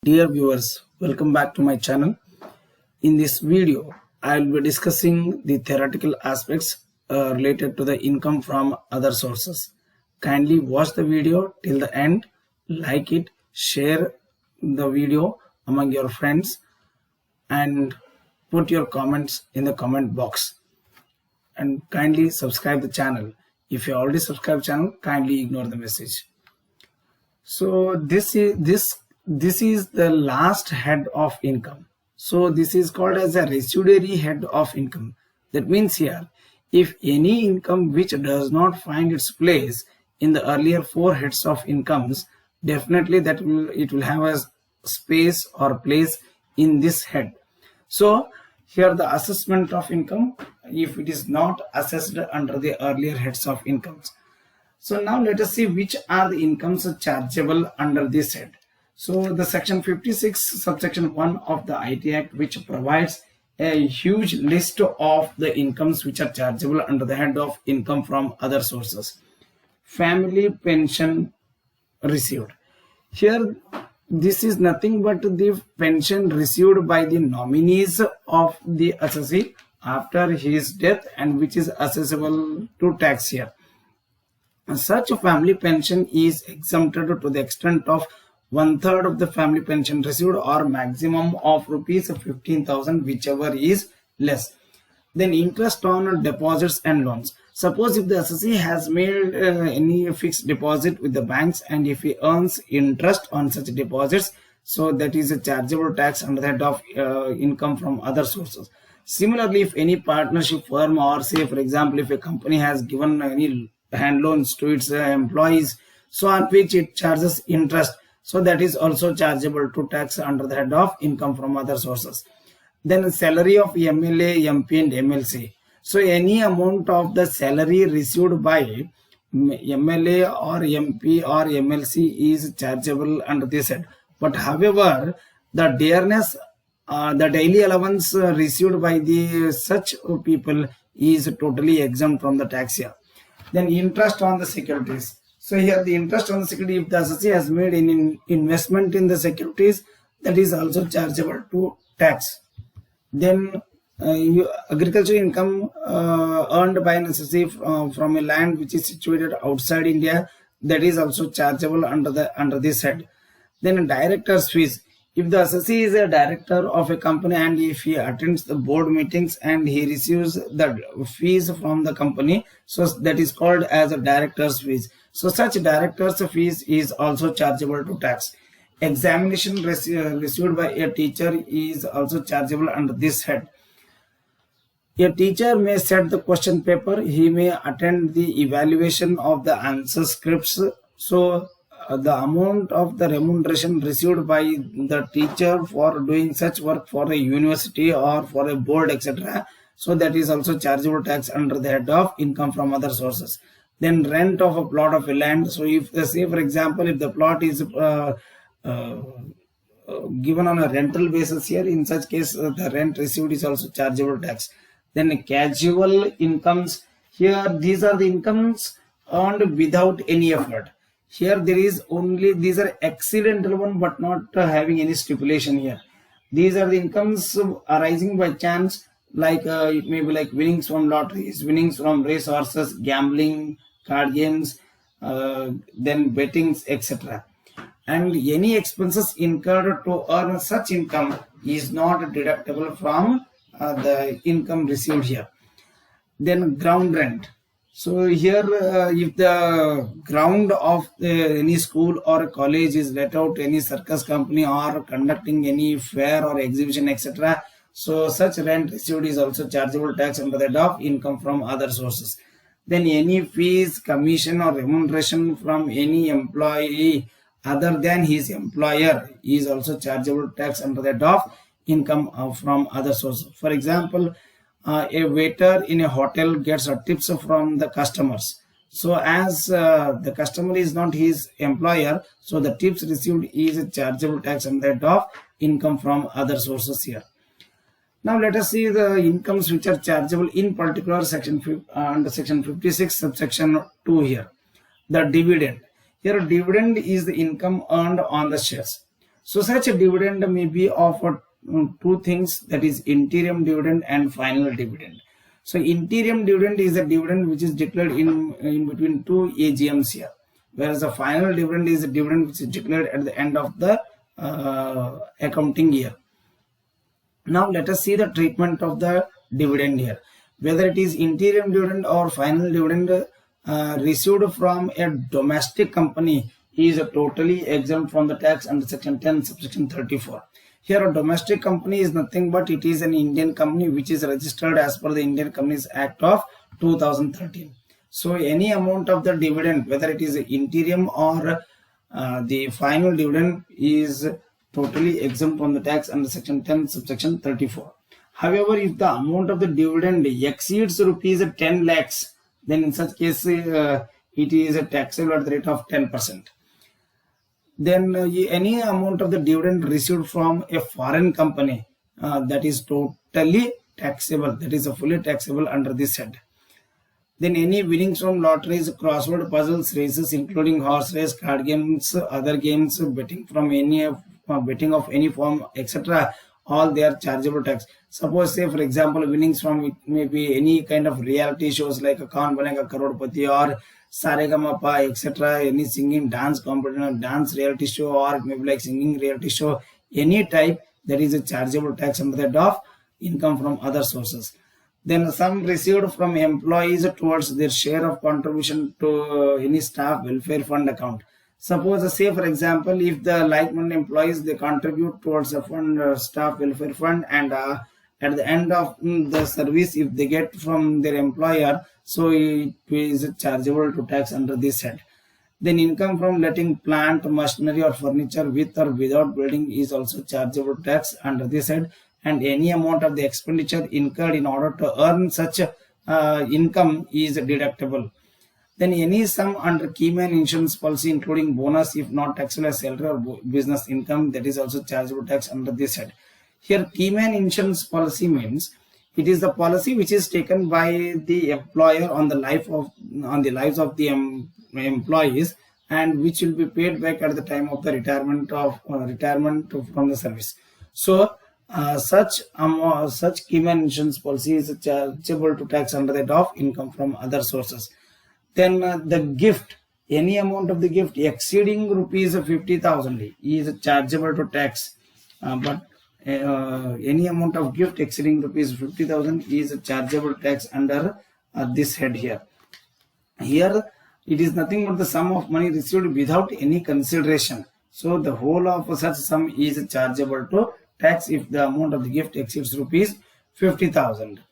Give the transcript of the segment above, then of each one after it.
Dear viewers, welcome back to my channel. In this video, I will be discussing the theoretical aspects related to the income from other sources. Kindly watch the video till the end, like it, share the video among your friends, and put your comments in the comment box. And kindly subscribe the channel. If you already subscribed channel, kindly ignore the message. So this is the last head of income. So this is called as a residuary head of income. That means here, if any income which does not find its place in the earlier four heads of incomes, definitely it will have a space or place in this head. So here the assessment of income, if it is not assessed under the earlier heads of incomes. So now let us see which are the incomes chargeable under this head. So the section 56 subsection 1 of the IT Act, which provides a huge list of the incomes which are chargeable under the head of income from other sources. Family pension received. Here this is nothing but the pension received by the nominees of the assessee after his death, and which is assessable to tax here. Such a family pension is exempted to the extent of 1/3 of the family pension received, or maximum of rupees 15,000, whichever is less. Then interest on deposits and loans. Suppose if the assessee has made any fixed deposit with the banks, and if he earns interest on such deposits, so that is a chargeable tax under the head of income from other sources. Similarly, if any partnership firm, or say for example if a company has given any hand loans to its employees, so on which it charges interest, so that is also chargeable to tax under the head of income from other sources. Then salary of MLA, MP and MLC. So any amount of the salary received by MLA or MP or MLC is chargeable under this head. But however, the dearness, the daily allowance received by the such people is totally exempt from the tax here. Then interest on the securities. So here the interest on the security, if the assessee has made an investment in the securities, that is also chargeable to tax. Then agricultural income earned by an assessee from a land which is situated outside India, that is also chargeable under this head. Then director's fees. If the assessee is a director of a company, and if he attends the board meetings and he receives the fees from the company, so that is called as a director's fees. So such director's fees is also chargeable to tax. Examination received by a teacher is also chargeable under this head. A teacher may set the question paper, he may attend the evaluation of the answer scripts. So the amount of the remuneration received by the teacher for doing such work for a university or for a board, etc., so that is also chargeable tax under the head of income from other sources. Then rent of a plot of a land. So if say for example if the plot is given on a rental basis here, in such case the rent received is also chargeable tax. Then casual incomes. Here these are the incomes earned without any effort. Here there is only, these are accidental one, but not having any stipulation here. These are the incomes arising by chance, like it may be like winnings from lotteries, winnings from race horses, gambling, card games, then bettings, etc. And any expenses incurred to earn such income is not deductible from the income received here. Then ground rent. So here if the ground of any school or college is let out to any circus company or conducting any fair or exhibition, etc., so such rent received is also chargeable tax under the head of income from other sources. Then any fees, commission or remuneration from any employee other than his employer is also chargeable tax under the head of income from other sources. For example, a waiter in a hotel gets tips from the customers. So as the customer is not his employer, so the tips received is a chargeable tax under the head of income from other sources here. Now let us see the incomes which are chargeable in particular under section 56 subsection 2 here. The dividend. Here dividend is the income earned on the shares. So such a dividend may be of two things, that is interim dividend and final dividend. So interim dividend is a dividend which is declared in between two AGMs here, whereas the final dividend is a dividend which is declared at the end of the accounting year. Now let us see the treatment of the dividend here. Whether it is interim dividend or final dividend received from a domestic company is totally exempt from the tax under section 10 subsection 34. Here a domestic company is nothing but it is an Indian company which is registered as per the Indian Companies Act of 2013. So any amount of the dividend, whether it is interim or the final dividend, is totally exempt from the tax under section 10 subsection 34. However, if the amount of the dividend exceeds rupees 10 lakhs, then in such case it is taxable at the rate of 10%. Then any amount of the dividend received from a foreign company, that is totally taxable, that is fully taxable under this head. Then any winnings from lotteries, crossword puzzles, races including horse race, card games, other games, betting from any betting of any form, etc., all they are chargeable tax. Suppose say for example winnings from it may be any kind of reality shows like Kaun Banega Crorepati or Saregamapa, etc., any singing dance competition, dance reality show, or maybe like singing reality show, any type, that is a chargeable tax under the head of income from other sources. Then some received from employees towards their share of contribution to any staff welfare fund account. Suppose say for example if the like-minded employees they contribute towards a fund, staff welfare fund, and at the end of the service if they get from their employer, so it is chargeable to tax under this head. Then income from letting plant, machinery or furniture with or without building is also chargeable tax under this head, and any amount of the expenditure incurred in order to earn such income is deductible. Then any sum under Keyman insurance policy including bonus if not taxable as salary or business income, that is also chargeable tax under this head. Here Keyman insurance policy means it is the policy which is taken by the employer on the lives of the employees, and which will be paid back at the time of the retirement from the service. So such Keyman insurance policy is chargeable to tax under the head of income from other sources. Then the gift, any amount of the gift exceeding rupees 50,000 is chargeable to tax, but any amount of gift exceeding rupees 50,000 is chargeable tax under this head here. Here it is nothing but the sum of money received without any consideration. So the whole of such sum is chargeable to tax if the amount of the gift exceeds rupees 50,000.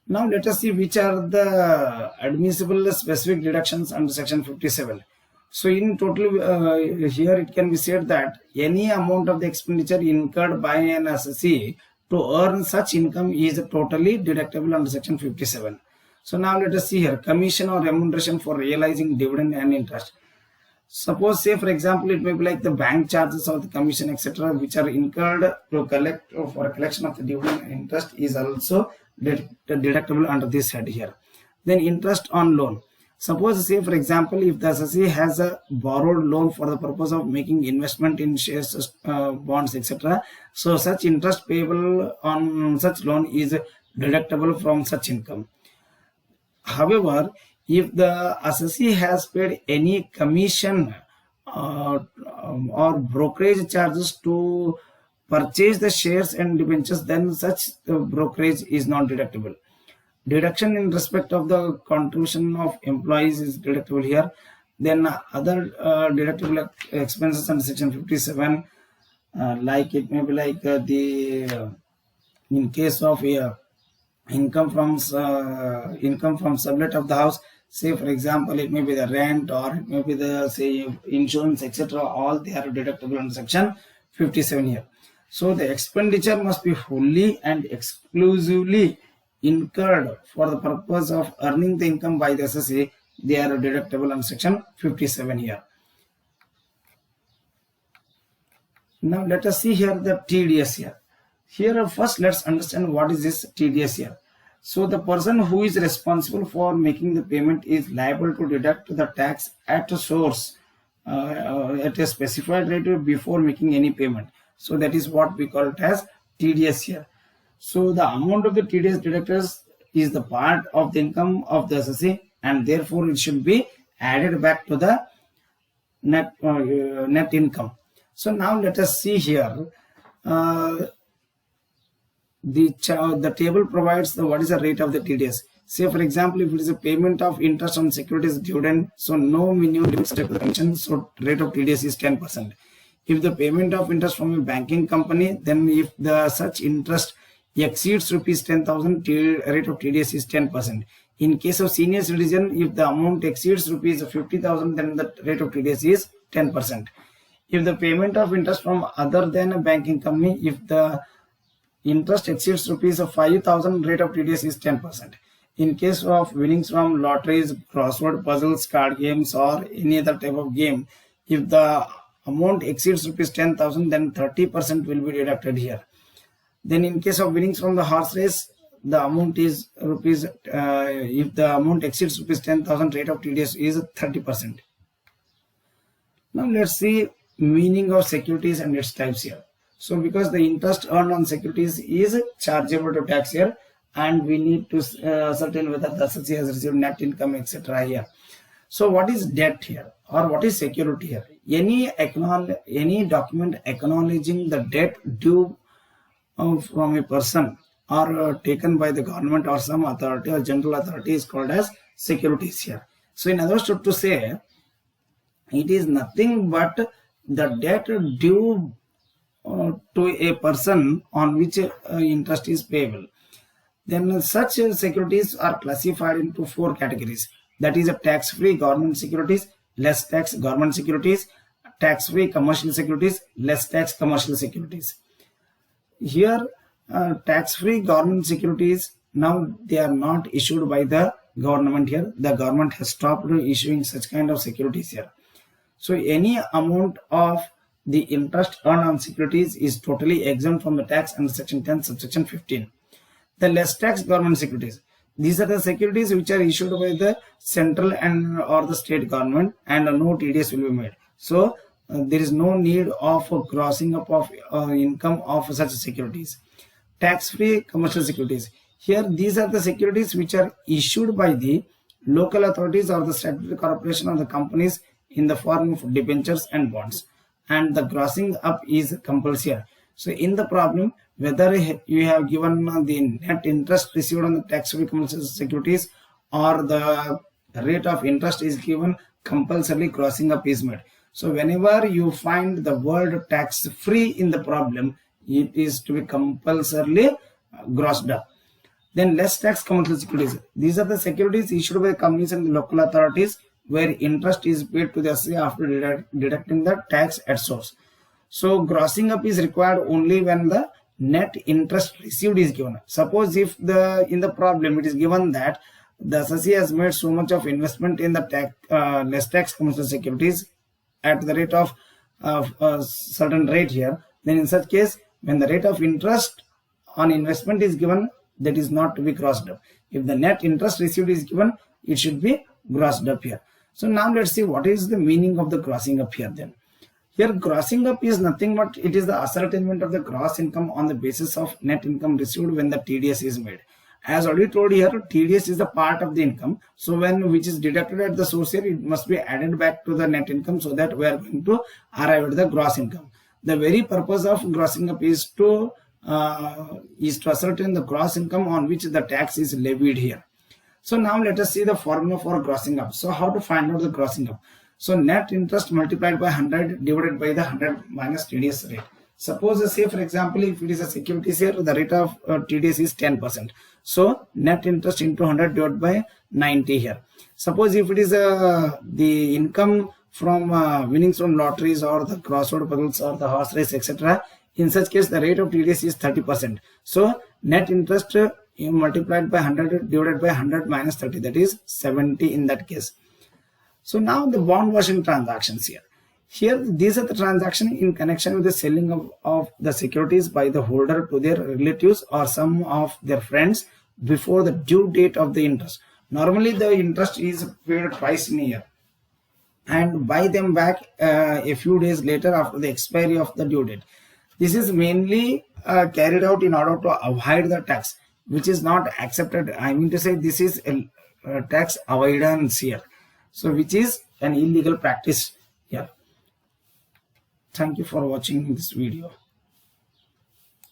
Now let us see which are the admissible specific deductions under section 57. So in total here it can be said that any amount of the expenditure incurred by an assessee to earn such income is totally deductible under section 57. So now let us see here commission or remuneration for realizing dividend and interest. Suppose say for example it may be like the bank charges or the commission etc., which are incurred to collect for collection of the dividend and interest is also deductible under this head here. Then interest on loan. Suppose say for example if the assessee has a borrowed loan for the purpose of making investment in shares, bonds etc., so such interest payable on such loan is deductible from such income. However, if the assessee has paid any commission or brokerage charges to purchase the shares and debentures, then such brokerage is not deductible. Deduction in respect of the contribution of employees is deductible here. Then other deductible expenses under section 57, like it may be like in case of income from sublet of the house, say for example it may be the rent or it may be the say insurance etc., all they are deductible under section 57 here. So the expenditure must be wholly and exclusively incurred for the purpose of earning the income by the assessee. They are deductible under section 57 here. Now let us see here the TDS here. Here first let's understand what is this TDS here. So the person who is responsible for making the payment is liable to deduct the tax at source at a specified rate before making any payment. So that is what we call it as TDS here. So the amount of the TDS deducted is the part of the income of the assessee, and therefore it should be added back to the net income. So now let us see here. The table provides what is the rate of the TDS. Say for example, if it is a payment of interest on securities dividend, so no minimum limit set to the commission, so rate of TDS is 10%. If the payment of interest from a banking company, then if the such interest exceeds rupees 10,000, rate of TDS is 10%. In case of senior citizen, if the amount exceeds rupees 50,000, then the rate of TDS is 10%. If the payment of interest from other than a banking company, if the interest exceeds rupees 5,000, rate of TDS is 10%. In case of winnings from lotteries, crossword puzzles, card games, or any other type of game, if the amount exceeds rupees 10,000, then 30% will be deducted here. Then in case of winnings from the horse race, the amount is rupees, if the amount exceeds rupees 10,000, rate of TDS is 30%. Now let's see meaning of securities and its types here. So because the interest earned on securities is chargeable to tax here, and we need to ascertain whether the assessee has received net income, etc. here. So what is debt here, or what is security here? Any document acknowledging the debt due from a person or taken by the government or some authority or general authority is called as securities here. So in other words, to say, it is nothing but the debt due to a person on which interest is payable. Then such securities are classified into 4 categories. That is a tax-free government securities, less tax government securities, tax-free commercial securities, less tax commercial securities. Here tax-free government securities, now they are not issued by the government here. The government has stopped issuing such kind of securities here. So any amount of the interest earned on securities is totally exempt from the tax under section 10 subsection 15. The less tax government securities, these are the securities which are issued by the central and or the state government, and no TDS will be made. So there is no need of crossing up of income of such securities. Tax-free commercial securities, here these are the securities which are issued by the local authorities or the statutory corporation or the companies in the form of debentures and bonds, and the grossing up is compulsory. So in the problem, whether you have given the net interest received on the tax-free commercial securities or the rate of interest is given, compulsorily grossing up is made. So whenever you find the word tax-free in the problem, it is to be compulsorily grossed up. Then less tax commercial securities, these are the securities issued by companies and the local authorities where interest is paid to the assessee after deducting the tax at source. So grossing up is required only when the net interest received is given. Suppose if in the problem it is given that the assessee has made so much of investment in the less tax commercial securities at the rate of a certain rate here, then in such case, when the rate of interest on investment is given, that is not to be grossed up. If the net interest received is given, it should be grossed up here. So now let's see what is the meaning of the grossing up here then. Here grossing up is nothing but it is the ascertainment of the gross income on the basis of net income received when the TDS is made. As already told here, TDS is the part of the income. So when which is deducted at the source here, it must be added back to the net income, so that we are going to arrive at the gross income. The very purpose of grossing up is to ascertain the gross income on which the tax is levied here. So now let us see the formula for grossing up. So how to find out the grossing up? So net interest multiplied by 100 divided by the 100 minus TDS rate. Suppose say for example, if it is a securities here, the rate of TDS is 10%. So net interest into 100 divided by 90 here. Suppose if it is the income from winnings from lotteries or the crossword puzzles or the horse race, etc. In such case, the rate of TDS is 30%. So net interest multiplied by 100 divided by 100 minus 30, that is 70 in that case. So now the bond washing transactions here. Here these are the transactions in connection with the selling of the securities by the holder to their relatives or some of their friends before the due date of the interest. Normally the interest is paid twice in a year. and buy them back a few days later after the expiry of the due date. This is mainly carried out in order to avoid the tax, which is not accepted. I mean to say, this is a tax avoidance here, so which is an illegal practice here. Thank you for watching this video.